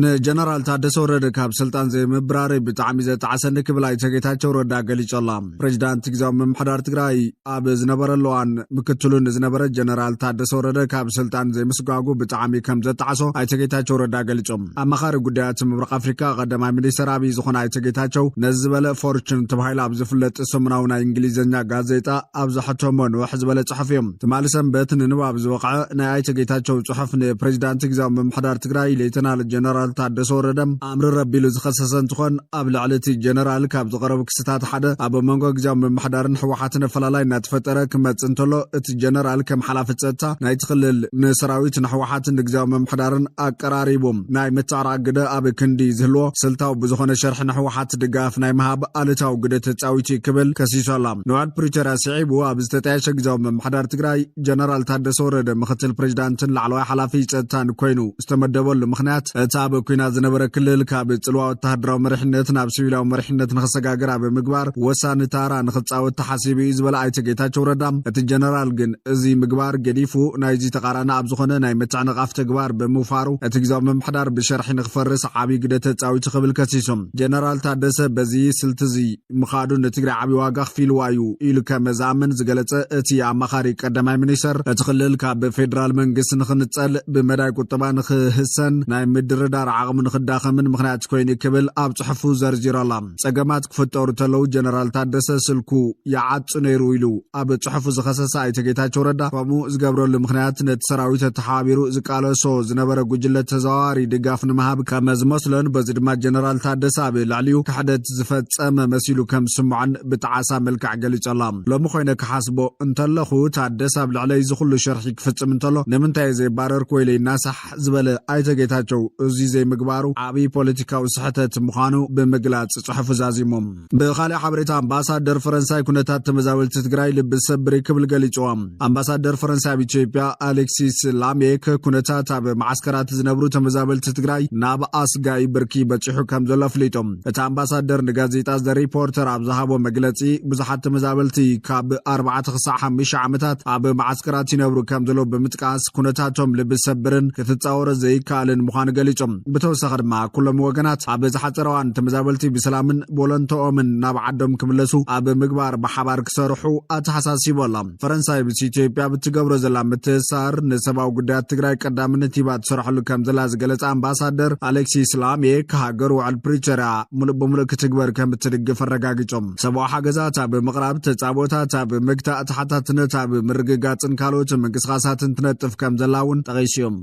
ንጀነራል ታደሰ ወረደ ካብ ስልጣን ዘይምብራር ብጣዕሚ ዘተዓሰነ ክብላይ ተጌታቸው ረዳ ገሊጾላ ፕሬዝዳንት ግዚያዊ ምምሕዳር ትግራይ ኣብ ዝነበረለዋን ምክትሉን ዝነበረ ጀነራል ታደሰ ወረደ ካብ ስልጣን ዘይምስጓጉ ብጣዕሚ ከም ዘተዓሶ ኣይተጌታቸው ረዳ ገሊጾም ኣማኻሪ ጉዳያት ምብራቕ ኣፍሪካ ቀዳማይ ሚኒስትር አብይ ዝኾነ ኣይተጌታቸው ነዚ ዝበለ ፎርቹን ተባሂሉ ኣብ ዝፍለጥ ሰሙናዊ ናይ እንግሊዝኛ ጋዜጣ ኣብ ዝሕተሞ ንውሕ ዝበለ ጽሑፍ እዮም ትማሊ ሰንበት ንንባብ ዝወቕዐ ናይ ኣይተጌታቸው ጽሑፍ ንፕሬዝዳንት ግዚያዊ ምምሕዳር ትግራይ ሌተናል ጀነራል ታደሰ ወረደ ኣምሪ ረቢሉ ዝኸሰሰ እንትኾን ኣብ ልዕሊ ጀነራል ካብ ዝቐረቡ ክስታት ሓደ ኣብ መንጎ ግዚያዊ ምምሕዳርን ሕወሓትን ኣፈላላይ እናተፈጠረ ክመጽእ እንተሎ እቲ ጀነራል ከም ሓላፊ ፀጥታ ናይቲ ክልል ንሰራዊት ንሕወሓትን ግዚያዊ ምምሕዳርን ኣቀራሪቦም ናይ ምትዕራቕ ግደ ኣብ ክንዲ ዝህልዎ ስልታዊ ብዝኾነ ሸርሒ ንሕወሓት ድጋፍ ናይ ምሃብ ኣሉታዊ ግደ ተፃዊቱ ክብል ከሲሱ ኣላ ንዋዕድ ፕሪቶርያ ስዒቡ ኣብ ዝተጣየሸ ግዚያዊ ምምሕዳር ትግራይ ጀነራል ታደሰ ወረደ ምክትል ፕሬዝዳንትን ላዕለዋይ ሓላፊ ፀጥታን ኮይኑ ዝተመደበሉ ምክንያት እቲ ኣብ ኩናት ዝነበረ ክልል ካብ ጽልዋ ወተሃደራዊ መሪሕነት ናብ ሲቪላዊ መሪሕነት ንኽሰጋገር ኣብ ምግባር ወሳኒ ታራ ንኽፃወት ተሓሲቡ እዩ ዝበለ ኣይተጌታቸው ረዳ እቲ ጀነራል ግን እዚ ምግባር ገዲፉ ናይዚ ተቃራኒ ኣብ ዝኾነ ናይ ምትዕንቓፍ ተግባር ብምውፋሩ እቲ ግዚያዊ ምምሕዳር ብሸርሒ ንኽፈርስ ዓብዪ ግደ ተፃዊቱ ክብል ከሲሶም ጀነራል ታደሰ በዚ ስልቲ እዚ ምኻዱ ንትግራይ ዓብዪ ዋጋ ክፊልዋ እዩ ኢሉ ከም ዝኣምን ዝገለጸ እቲ ኣማኻሪ ቀዳማይ ሚኒስተር እቲ ክልል ካብ ፌደራል መንግስቲ ንኽንጸል ብመዳይ ቁጠባ ንኽህሰን ናይ ምድርዳር ዓቕሚ ንኽዳኸምን ምኽንያት ኮይኑ ክብል ኣብ ጽሑፉ ዘርዚሩ ኣላ ጸገማት ክፍጠሩ ተለዉ ጀነራል ታደሰ ስልኩ ይዓጽ ነይሩ ኢሉ ኣብ ጽሑፉ ዝኸሰሰ ኣይተጌታቸው ረዳ ከምኡ ዝገብረሉ ምኽንያት ነቲ ሰራዊት ተሓቢሩ ዝቃለሶ ዝነበረ ጉጅለ ተዘዋዋሪ ድጋፍ ንምሃብ ከም ዝመስሎን በዚ ድማ ጀነራል ታደሰ ኣብ ልዕሊኡ ክሕደት ዝፈጸመ መሲሉ ከም ዝስምዖን ብጣዓሳ መልክዕ ገሊጹ ኣላ ሎሚ ኮይነ ክሓስቦ እንተለኹ ታደሰ ኣብ ልዕለይ ዝኹሉ ሸርሒ ክፍጽም እንተሎ ንምንታይ ዘይባረርክ ወይ ለይናሳሕ ዝበለ ኣይተጌታቸው እዚ ዘይምግባሩ ዓብዪ ፖለቲካዊ ስሕተት ምዃኑ ብምግላጽ ጽሑፍ ዛዚሞም ብኻልእ ሓበሬታ ኣምባሳደር ፈረንሳይ ኩነታት ተመዛበልቲ ትግራይ ልቢ ሰብሪ ክብል ገሊጾም ኣምባሳደር ፈረንሳይ ኣብ ኢትዮጵያ ኣሌክሲስ ላሜክ ኩነታት ኣብ ማዓስከራት ዝነብሩ ተመዛበልቲ ትግራይ ናብ ኣስጋይ ብርኪ በፂሑ ከም ዘሎ ኣፍሊጦም እቲ ኣምባሳደር ንጋዜጣ ዘ ሪፖርተር ኣብ ዝሃቦ መግለጺ ብዙሓት ተመዛበልቲ ካብ 4 ክሳብ 5 ዓመታት ኣብ ማዓስከራት ይነብሩ ከም ዘሎ ብምጥቃስ ኩነታቶም ልቢ ሰብርን ክትጻወሮ ዘይከኣልን ምዃኑ ገሊጾም ብተወሳኺ ድማ ኩሎም ወገናት ኣብ ዝሓፀረዋን ተመዛበልቲ ብሰላምን ቦለንቶኦምን ናብ ዓዶም ክምለሱ ኣብ ምግባር ብሓባር ክሰርሑ ኣተሓሳሲቡ ኣላ ፈረንሳይ ምስ ኢትዮጵያ ብትገብሮ ዘላ ምትእስሳር ንሰብኣዊ ጉዳያት ትግራይ ቀዳምነት ሂባ ትሰርሐሉ ከም ዘላ ዝገለጸ ኣምባሳደር ኣሌክሲስ ላሜክ ሃገር ውዕል ፕሪቶርያ ሙሉእ ብምሉእ ክትግበር ከም እትድግፍ ኣረጋጊጾም ሰብኣዊ ሓገዛት ኣብ ምቕራብ ተጻቦታት ኣብ ምግታእ ተሓታትነት ኣብ ምርግጋጽን ካልኦት ምንቅስቓሳትን ትነጥፍ ከም ዘላ እውን ጠቒሶም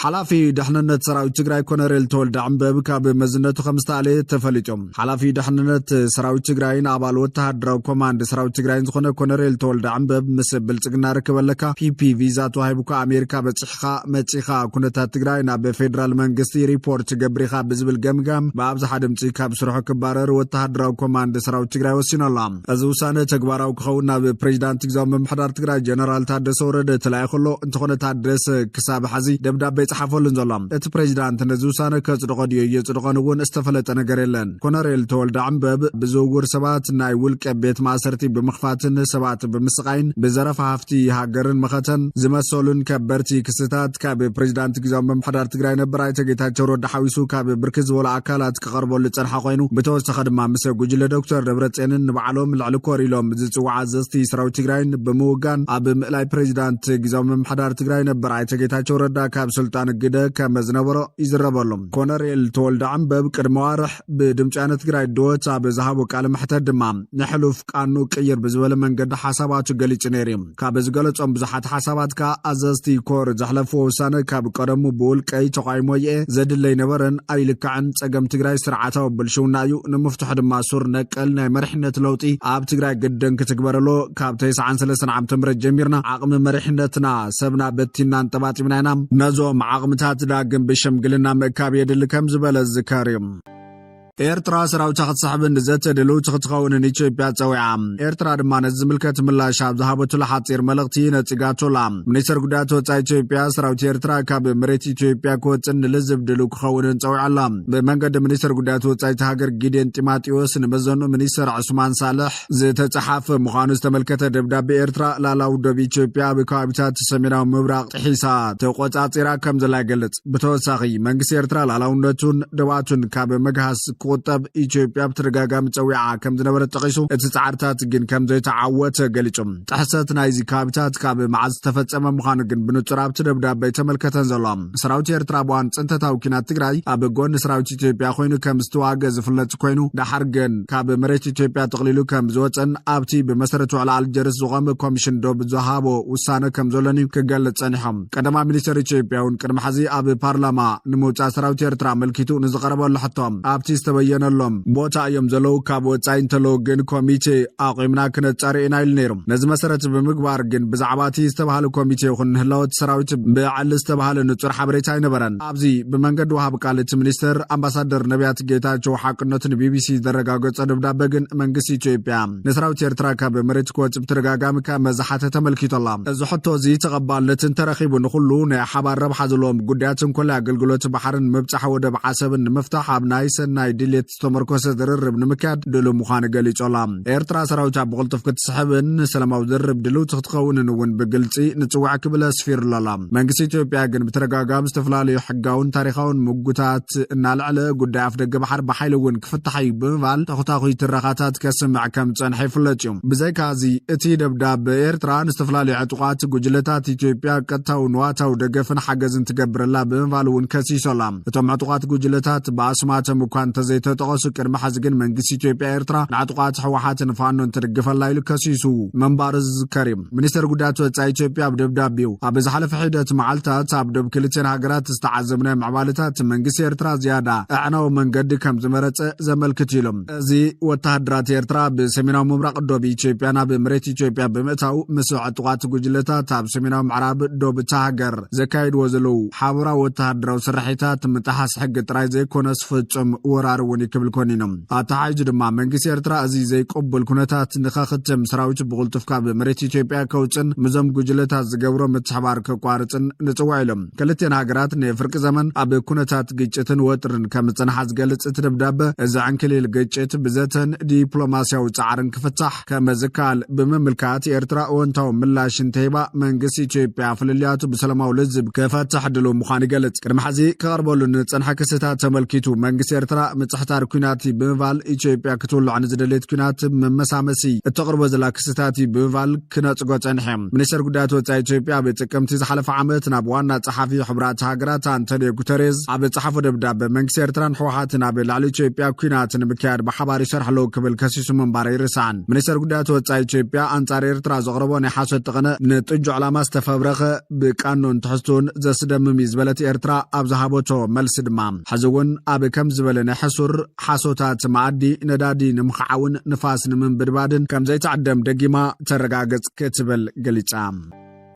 ሓላፊ ድሕንነት ሰራዊት ትግራይ ኮነሬል ተወልደ ዕንበብ ካብ መዝነቱ ከም ዝተኣለየ ተፈሊጦም ሓላፊ ድሕንነት ሰራዊት ትግራይን ኣባል ወተሃደራዊ ኮማንድ ሰራዊት ትግራይን ዝኾነ ኮነሬል ተወልደ ዕንበብ ምስ ብልጽግና ርክበለካ ፒፒ ቪዛ ተዋሂቡካ ኣሜሪካ በፂሕኻ መፂኻ ኩነታት ትግራይ ናብ ፌደራል መንግስቲ ሪፖርት ገብሪኻ ብዝብል ገምጋም ብኣብዝሓ ድምፂ ካብ ስርሑ ክባረር ወተሃደራዊ ኮማንድ ሰራዊት ትግራይ ወሲኑ ኣላ እዚ ውሳነ ተግባራዊ ክኸውን ናብ ፕሬዚዳንት ግዚያዊ ምምሕዳር ትግራይ ጀነራል ታደሰ ወረደ ተላኢ ከሎ እንተኾነ ታደሰ ክሳብ ሕዚ ደብዳቤ ጽሓፈሉን ዘሎ እቲ ፕሬዝዳንት ነዚ ውሳነ ከጽድቆ ድዮ የጽድቆን እውን ዝተፈለጠ ነገር የለን ኮነሬል ተወልደ ዕንበብ ብዝውውር ሰባት ናይ ውልቀ ቤት ማእሰርቲ ብምኽፋትን ሰባት ብምስቃይን ብዘረፋ ሃፍቲ ሃገርን መኸተን ዝመሰሉን ከበርቲ ክስታት ካብ ፕሬዝዳንት ግዚያዊ ምምሕዳር ትግራይ ነበር ኣይተጌታቸው ረዳ ሓዊሱ ካብ ብርክት ዝበሉ ኣካላት ክቐርበሉ ዝጸንሐ ኮይኑ ብተወሳኺ ድማ ምስ ጉጅለ ዶክተር ደብረጽዮንን ንባዕሎም ልዕሊ ኮር ኢሎም ዝጽዋዕ ኣዘዝቲ ሰራዊት ትግራይን ብምውጋን ኣብ ምእላይ ፕሬዝዳንት ግዚያዊ ምምሕዳር ትግራይ ነበር ኣይተጌታቸው ረዳ ካብ ስልጣን ግደ ከም ዝነበሮ ይዝረበሎም ኮነሬል ተወልደ ዕንበብ ቅድመ ዋርሕ ብድምፂ ወያነ ትግራይ ዶት ኣብ ዝሃቦ ቃለ መሕተት ድማ ንሕሉፍ ቃኑ ቅይር ብዝበለ መንገዲ ሓሳባቱ ገሊጹ ነይሩ ካብ ዝገለጾም ብዙሓት ሓሳባት ከዓ ኣዘዝቲ ኮር ዘሕለፍዎ ውሳነ ካብ ቀደሙ ብውልቀይ ተቃይሞ እየ ዘድለይ ነበረን ኣይልክዕን ጸገም ትግራይ ስርዓታዊ ብልሽውና እዩ ንምፍትሑ ድማ ሱር ነቀል ናይ መሪሕነት ለውጢ ኣብ ትግራይ ግደን ክትግበረሎ ካብ 93 ዓመተ ምህረት ጀሚርና ዓቕሚ መሪሕነትና ሰብና በቲና እንጠባጢብና ኢና ነዞም ዓቕምታት ዳግም ብሽምግልና ምእካብ የድሊ ከም ዝበለ ዝካር እዩ ኤርትራ ሰራዊት ክትስሕብን ዘተደሉ ትኽትኸውንን ኢትዮጵያ ፀዊዓ ኤርትራ ድማ ነዝምልከት ምላሽ ኣብ ዝሃበቱላ ሓፂር መልእኽቲ ነፂጋቶላ ሚኒስትር ጉዳያት ወፃኢ ኢትዮጵያ ሰራዊት ኤርትራ ካብ መሬት ኢትዮጵያ ክወፅን ንልዝብ ድሉ ክኸውንን ፀዊዓላ ብመንገዲ ሚኒስትር ጉዳያት ወፃኢ ሃገር ጊዴን ጢሞቴዎስ ንመዘኑ ሚኒስትር ዑስማን ሳልሕ ዝተጻሓፈ ምዃኑ ዝተመልከተ ደብዳቤ ኤርትራ ላላው ደብ ኢትዮጵያ ብከባቢታት ሰሜናዊ ምብራቅ ጥሒሳ ተቆጻጺራ ከም ዘላ ይገልጽ ብተወሳኺ መንግስቲ ኤርትራ ላላውነቱን ደባቱን ካብ መግሃስ ቁጠብ ኢትዮጵያ ብተደጋጋሚ ፀዊዓ ከም ዝነበረ ጠቂሱ እቲ ጻዕርታት ግን ከም ዘይተዓወተ ገሊጹ ጥሕሰት ናይዚ ከባቢታት ካብ መዓዝ ተፈጸመ ምዃኑ ግን ብንጹር ኣብቲ ደብዳቤ ተመልከተን ዘሎ ሰራዊት ኤርትራ ብዋን ጽንተታዊ ኩናት ትግራይ ኣብ ጎኒ ሰራዊት ኢትዮጵያ ኮይኑ ከም ዝተዋገ ዝፍለጥ ኮይኑ ዳሓር ግን ካብ መሬት ኢትዮጵያ ተቕሊሉ ከም ዝወፀን ኣብቲ ብመሰረት ውዕል ኣልጀርስ ዝቖመ ኮሚሽን ዶብ ዝሃቦ ውሳነ ከም ዘሎኒ ክገልጽ ጸኒሖም ቀደማ ሚኒስትር ኢትዮጵያ እውን ቅድሚ ሕዚ ኣብ ፓርላማ ንምውፃእ ሰራዊት ኤርትራ መልኪቱ ንዝቐረበሉ ሕቶም ኣብቲ ዝተበየነሎም ቦታ እዮም ዘለው ካብ ወፃኢ እንተለው ግን ኮሚቴ ኣቂምና ክነፀር ኢና ኢሉ ነይሩ ነዚ መሰረት ብምግባር ግን ብዛዕባ እቲ ዝተባሃለ ኮሚቴ ይኹን ህላወት ሰራዊት ብዓል ዝተባሃለ ንጹር ሓበሬታ ኣይነበረን ኣብዚ ብመንገዲ ወሃብ ቃል እቲ ሚኒስትር ኣምባሳደር ነቢያት ጌታቸው ሓቅነትን ቢቢሲ ዘረጋገጸ ደብዳቤ ግን መንግስቲ ኢትዮጵያ ንሰራዊት ኤርትራ ካብ መሬት ክወፅእ ብተደጋጋሚ ከም መዛሓተ ተመልኪቶላ እዚ ሕቶ እዚ ተቐባልነትን ተረኺቡ ንኹሉ ናይ ሓባር ረብሓ ዘለዎም ጉዳያትን ኮላ ኣገልግሎት ባሕርን ምብፃሕ ወደብ ዓሰብን ንምፍታሕ ኣብ ናይ ሰናይ ድሌት ዝተመርኮሰ ዝርርብ ንምክያድ ድሉ ምዃኑ ገሊጾላ ኤርትራ ሰራዊት ኣብ ብቕልጡፍ ክትስሕብን ሰላማዊ ዝርርብ ድሉ ትኽትኸውንን እውን ብግልፂ ንጽዋዕ ክብል ኣስፊሩላ መንግስቲ ኢትዮጵያ ግን ብተደጋጋሚ ዝተፈላለዩ ሕጋውን ታሪኻውን ምጉታት እናልዕለ ጉዳይ ኣፍ ደገ ባሕር ብሓይሊ እውን ክፍታሕ እዩ ብምባል ተኸታኺ ትረኻታት ከስምዕ ከም ዝጸንሐ ይፍለጥ እዩ ብዘይካ እዚ እቲ ደብዳቤ ኤርትራ ንዝተፈላለዩ ዕጡቓት ጉጅለታት ኢትዮጵያ ቀጥታዊ ንዋታዊ ደገፍን ሓገዝን ትገብረላ ብምባል እውን ከሲሶላ እቶም ዕጡቓት ጉጅለታት ብኣስማቶም እኳ እንተዘይተጠቐሱ ቅድሚ ሕዚ ግን መንግስቲ ኢትዮጵያ ኤርትራ ንዕጡቓት ሕወሓትን ፋኖን ትድግፈላ ኢሉ ከሲሱ መንባር ዝዝከር እዩ ሚኒስትር ጉዳያት ወፃኢ ኢትዮጵያ ኣብ ደብዳቤው ኣብ ዝሓለፈ ሒደት መዓልትታት ኣብ ደብ ክልተን ሃገራት ዝተዓዘብናዮ ምዕባለታት መንግስቲ ኤርትራ ዝያዳ ኣዕናዊ መንገዲ ከም ዝመረፀ ዘመልክት ኢሎም እዚ ወተሃደራት ኤርትራ ብሰሜናዊ ምብራቅ ዶብ ኢትዮጵያ ናብ መሬት ኢትዮጵያ ብምእታው ምስ ዕጡቓት ጉጅለታት ኣብ ሰሜናዊ ምዕራብ ዶብ እታ ሃገር ዘካይድዎ ዘለው ሓበራዊ ወተሃደራዊ ስራሒታት ምጥሓስ ሕጊ ጥራይ ዘይኮነስ ፍጹም ወራር እውን ይክብል ኮኒኖም ኣተሓይዙ ድማ መንግስቲ ኤርትራ እዚ ዘይቀበል ኩነታት ንኸኽትም ሰራዊት ብቕልጡፍ ካብ መሬት ኢትዮጵያ ከውፅን ምዞም ጉጅለታት ዝገብሮ ምትሕባር ከቋርፅን ንጽዋዕ ኢሎም ክልተን ሃገራት ንፍርቂ ዘመን ኣብ ኩነታት ግጭትን ወጥርን ከም ዝጸንሓ ዝገልጽ እቲ ደብዳቤ እዚ ዕንክሊል ግጭት ብዘተን ዲፕሎማስያዊ ጻዕርን ክፍታሕ ከም ዝከኣል ብምምልካት ኤርትራ እወንታዊ ምላሽ እንተሂባ መንግስቲ ኢትዮጵያ ፍልልያቱ ብሰላማዊ ልዝብ ክፈትሕ ድሉ ምዃኑ ይገልጽ ቅድሚ ሕዚ ክቐርበሉ ንጸንሐ ክስታት ተመልኪቱ መንግስቲ ኤርትራ ምጽሕታር ኩናት ብምባል ኢትዮጵያ ክትውልዕ ንዝደልየት ኩናት መመሳመሲ እተቕርቦ ዘላ ክስታት ብምባል ክነጽጎ ጸንሐ ሚኒስትር ጉዳያት ወፃኢ ኢትዮጵያ ኣብ ጥቅምቲ ዝሓለፈ ዓመት ናብ ዋና ጸሓፊ ሕብራት ሃገራት አንቶኒዮ ጉተሬዝ ኣብ ጸሓፈ ደብዳቤ መንግስቲ ኤርትራን ሕወሓትን ኣብ ላዕሊ ኢትዮጵያ ኩናት ንምክያድ ብሓባር ይሰርሕ ኣለዉ ክብል ከሲሱ ምንባር ይርስዓን ሚኒስትር ጉዳያት ወፃኢ ኢትዮጵያ አንጻር ኤርትራ ዘቕረቦ ናይ ሓሶት ጥቕነ ንጥጁዕ ዕላማ ዝተፈብረኸ ብቃኑን ትሕዝቶን ዘስደምም እዩ ዝበለት ኤርትራ ኣብ ዝሃበቶ መልሲ ድማ ሕዚ እውን ኣብ ከም ዝበለ ናይ ሕሱር ሓሶታት መዓዲ ነዳዲ ንምኽዓውን ንፋስ ንምንብድባድን ከም ዘይተዓደም ደጊማ ተረጋገጽ ክትብል ገሊጻ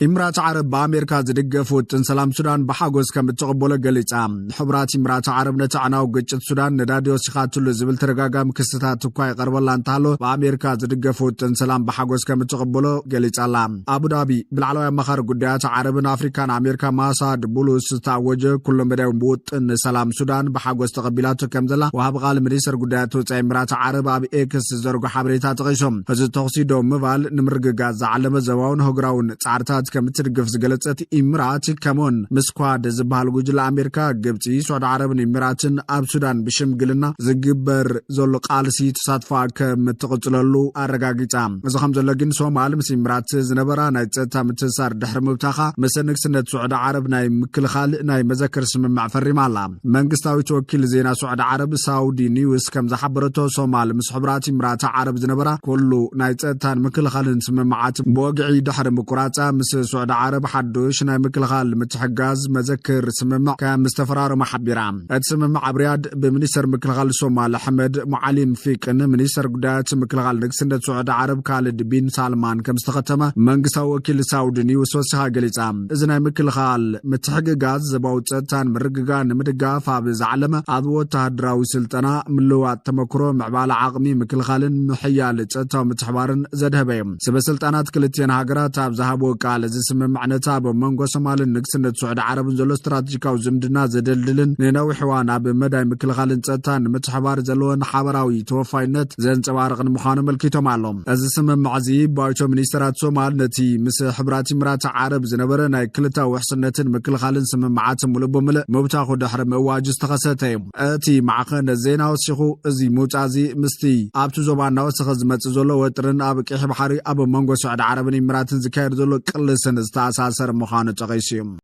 ኢምራት ዓረብ በአሜሪካ ዝድገፍ ውጥን ሰላም ሱዳን በሓጎስ ከም እትቕበሎ ገሊጻ ሕብራት ኢምራት ዓረብ ነቲ ዕናዊ ግጭት ሱዳን ነዳዲ ወሲኻትሉ ዝብል ተደጋጋሚ ክስታት እኳ ይቐርበላ እንተሃሎ በአሜሪካ ዝድገፍ ውጥን ሰላም በሓጎስ ከም እትቕበሎ ገሊጻላ አቡዳቢ ብላዕለዋይ ኣማኻሪ ጉዳያት ዓረብን ኣፍሪካን ኣሜሪካ ማሳድ ቡሉስ ዝተኣወጀ ኩሎ መዳይ ውጥን ሰላም ሱዳን በሓጎስ ተቐቢላቶ ከም ዘላ ወሃቢ ቃል ሚኒስትር ጉዳያት ወፃኢ ኢምራት ዓረብ ኣብ ኤክስ ዘርጎ ሓበሬታ ጠቒሶም እዚ ተኽሲዶ ምባል ንምርግጋዝ ዝዓለመ ዘባውን ህጉራውን ጻዕርታት ከም ትድግፍ ዝገለጸት ኢምራት ከሞን ምስኳድ ዝበሃል ጉጅለ ኣሜሪካ ግብፂ ሳዑዲ ዓረብን ኢምራትን ኣብ ሱዳን ብሽምግልና ዝግበር ዘሎ ቃልሲ ተሳትፋ ከም ትቕጽለሉ ኣረጋጊጻ እዚ ከም ዘሎ ግን ሶማል ምስ ኢምራት ዝነበራ ናይ ፀጥታ ምትእስሳር ድሕሪ ምብታኻ ምስ ንግስነት ሳዑዲ ዓረብ ናይ ምክልኻል ናይ መዘክር ስምምዕ ፈሪማ ኣላ መንግስታዊ ተወኪል ዜና ሳዑዲ ዓረብ ሳውዲ ኒውስ ከም ዝሓበረቶ ሶማል ምስ ሕብራት ኢምራት ዓረብ ዝነበራ ኩሉ ናይ ፀጥታን ምክልኻልን ስምምዓት ብወግዒ ድሕሪ ምቁራፃ ምስ سعود عرب حدوش ناي مكلخال متحجاز مذكر سممع كان مستفرار محبيرام اتسممع عبرياد بمنيستر مكلخال سومال أحمد معلم فيك أن منيستر قدات مكلخال نكسند سعود عرب كالد بن سالمان كمستختمة منقصا وكيل ساودني وسوسها قليسام إذن مكلخال متحجاز زباوتان مرققان مدقاف عبز علمة عضو تهدراوي سلطنا ملوات تمكرو معبال عاقمي مكلخال محيال تأتاو متحبارن زدهبهم سبسلطانات كلتين هاقرات عبزهابو قال زسم معنتا بمنغو سمال نكسند سعود عرب زلو استراتيجيكاو زمدنا زدلدلن نيناوي حوانا بمداي مكلخال تأتان متحبار زلوان حابراوي توفاينت زين تبارغن مخانم الكيتو معلوم زسم معزي بايتو منيسترات سومال نتي مس حبراتي مرات عرب زنبرا ناي كلتا وحسنتن مكلخال سم معاتم ولبو ملء مبتاخو دحر مواجز تخستيم اتي معخن زينا وسيخو ازي موتازي مستي ابتو زوبانا وسخز متزولو وطرن ابك حبحري ابو منغو سعود عربني مراتن زكاير زولو قلسن استاساسر مخانو تقيشيم